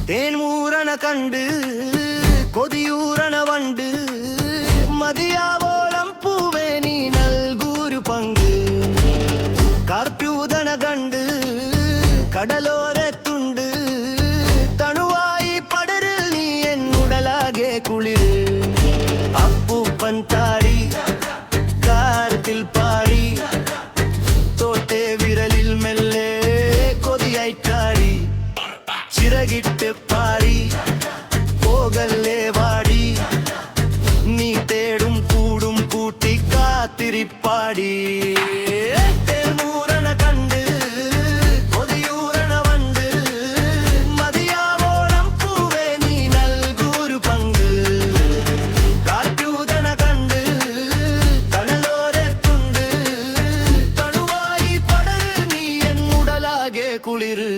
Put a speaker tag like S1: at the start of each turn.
S1: തേൻമൂരണ കണ്ട് കൊതിയൂരണ വണ്ട് മതിയാവോളം പൂവേ നീ നൽകൂരു പങ്ക് കാർപ്യൂതണ കണ്ട് കടലോരത്തുണ്ട് തണുവായി പടരിൽ നീ എന്നുടലാകെ കുളിര് അപ്പൂപ്പൻ താടി കാരത്തിൽ പാടി തോട്ടെ വിരലിൽ മെല്ലെ കൊതിയായിട്ടാടി ചിറകിട്ട് പാടി പോകല്ലേ വാടി നീ തേടും കൂടും കൂട്ടി കാത്തിരിപ്പാടി തേൻമൂരണ കണ്ട് കൊതിയൂരണ വണ്ട് മതിയാവോളം പൂവേ നീ നൽകൂരു പങ്ക് കാറ്റൂതണ കണ്ട് കടലോരത്തുണ്ട് തണുവായി പടര് നീ എന്നുടലാകെ കുളിര്